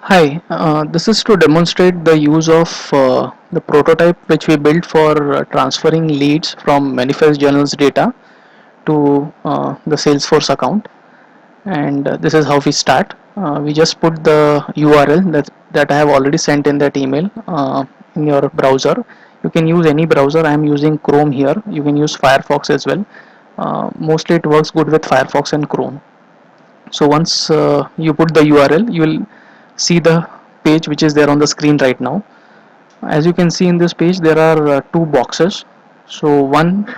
Hi, this is to demonstrate the use of the prototype which we built for transferring leads from manifest journals data to the Salesforce account. And this is how we start. We just put the URL that I have already sent in that email in your browser. You can use any browser. I am using Chrome here. You can use Firefox as well. Mostly it works good with Firefox and Chrome. So once you put the URL, you will see the page which is there on the screen right now. As you can see in this page, there are two boxes. So one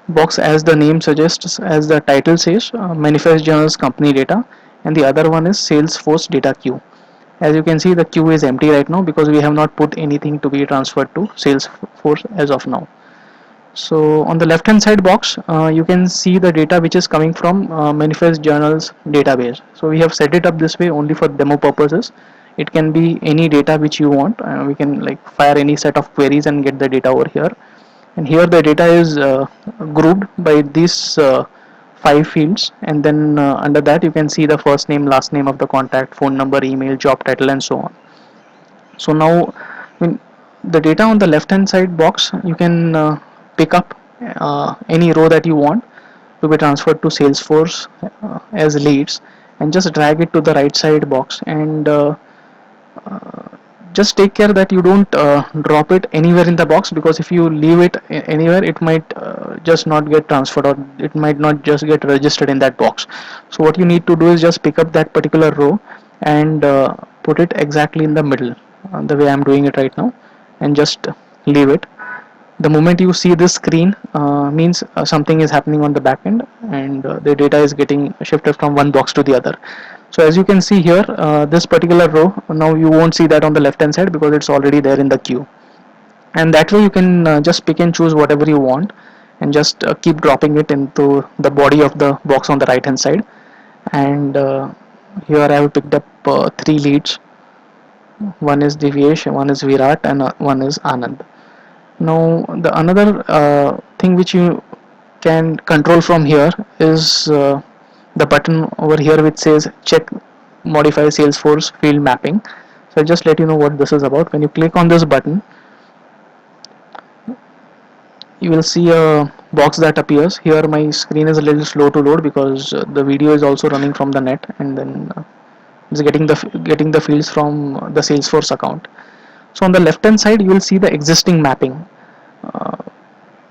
box, as the name suggests, as the title says, manifest journals company data, and the other one is Salesforce data queue. As you can see, the queue is empty right now because we have not put anything to be transferred to Salesforce as of now. So on the left hand side box, you can see the data which is coming from manifest journals database. So we have set it up this way only for demo purposes. It can be any data which you want. We can like fire any set of queries and get the data over here. And here the data is grouped by these five fields, and then under that you can see the first name, last name of the contact, phone number, email, job title, and so on. So now when the data on the left hand side box, you can pick up any row that you want to be transferred to Salesforce as leads, and just drag it to the right side box, and just take care that you don't drop it anywhere in the box, because if you leave it anywhere, it might just not get transferred, or it might not just get registered in that box. So what you need to do is just pick up that particular row and put it exactly in the middle, the way I'm doing it right now, and just leave it. The moment you see this screen, means something is happening on the back end, and the data is getting shifted from one box to the other. So as you can see here, this particular row, now you won't see that on the left hand side because it's already there in the queue. And that way you can just pick and choose whatever you want, and just keep dropping it into the body of the box on the right hand side. And here I have picked up three leads. One is Divyesh, one is Virat, and one is Anand. Now the another thing which you can control from here is the button over here which says check modify Salesforce field mapping. So I'll just let you know what this is about. When you click on this button, you will see a box that appears here. My screen is a little slow to load because the video is also running from the net, and then it's getting the fields from the Salesforce account. So on the left hand side, you will see the existing mapping,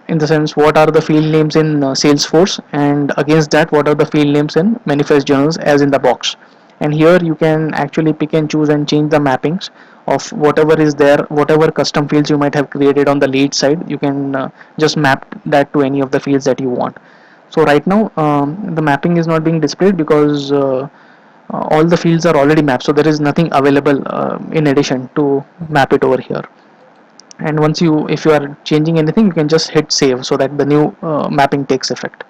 in the sense what are the field names in Salesforce, and against that what are the field names in manifest journals as in the box. And here you can actually pick and choose and change the mappings of whatever is there, whatever custom fields you might have created on the lead side. You can just map that to any of the fields that you want. So right now the mapping is not being displayed because all the fields are already mapped, so there is nothing available in addition to map it over here. And once you, if you are changing anything, you can just hit save so that the new mapping takes effect,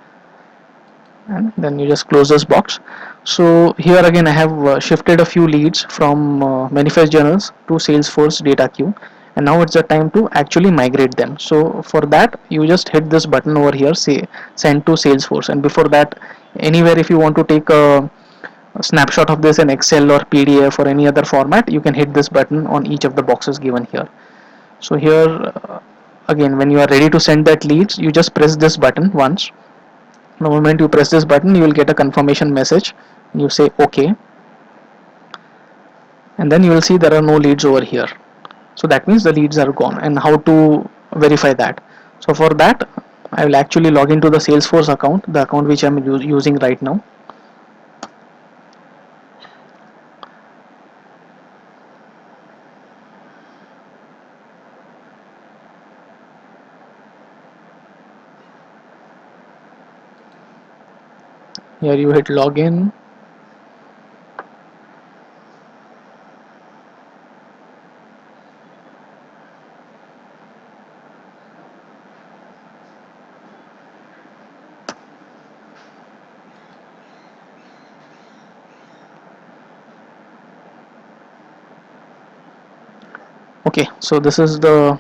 and then you just close this box. So here again I have shifted a few leads from manifest journals to Salesforce data queue, and now it's the time to actually migrate them. So for that you just hit this button over here, say send to Salesforce, and before that, anywhere if you want to take a snapshot of this in Excel or PDF or any other format, you can hit this button on each of the boxes given here. So here again, when you are ready to send that leads, you just press this button once. The moment you press this button, you will get a confirmation message. You say OK, and then you will see there are no leads over here. So that means the leads are gone. And how to verify that? So for that, I will actually log into the Salesforce account, the account which I am using right now. Here you hit login. Okay, so this is the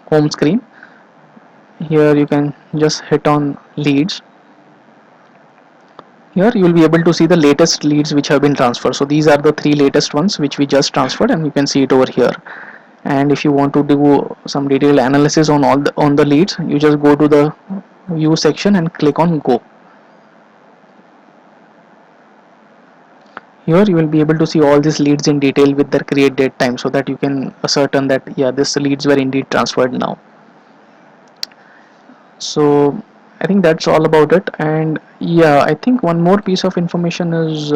home screen. Here you can just hit on leads. Here you will be able to see the latest leads which have been transferred. So these are the three latest ones which we just transferred, and you can see it over here. And if you want to do some detailed analysis on all the leads, you just go to the view section and click on go. Here you will be able to see all these leads in detail with their create date time, so that you can ascertain that yeah, this leads were indeed transferred now. So I think that's all about it. And yeah, I think one more piece of information is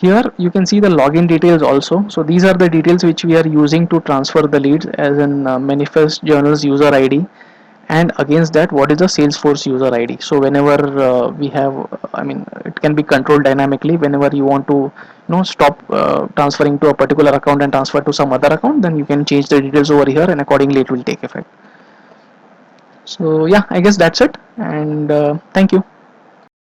here you can see the login details also. So these are the details which we are using to transfer the leads, as in manifest journals user id, and against that what is the salesforce user id. So whenever we have, I mean, it can be controlled dynamically. Whenever you want to stop transferring to a particular account and transfer to some other account, then you can change the details over here, and accordingly it will take effect. So yeah, I guess that's it, and thank you.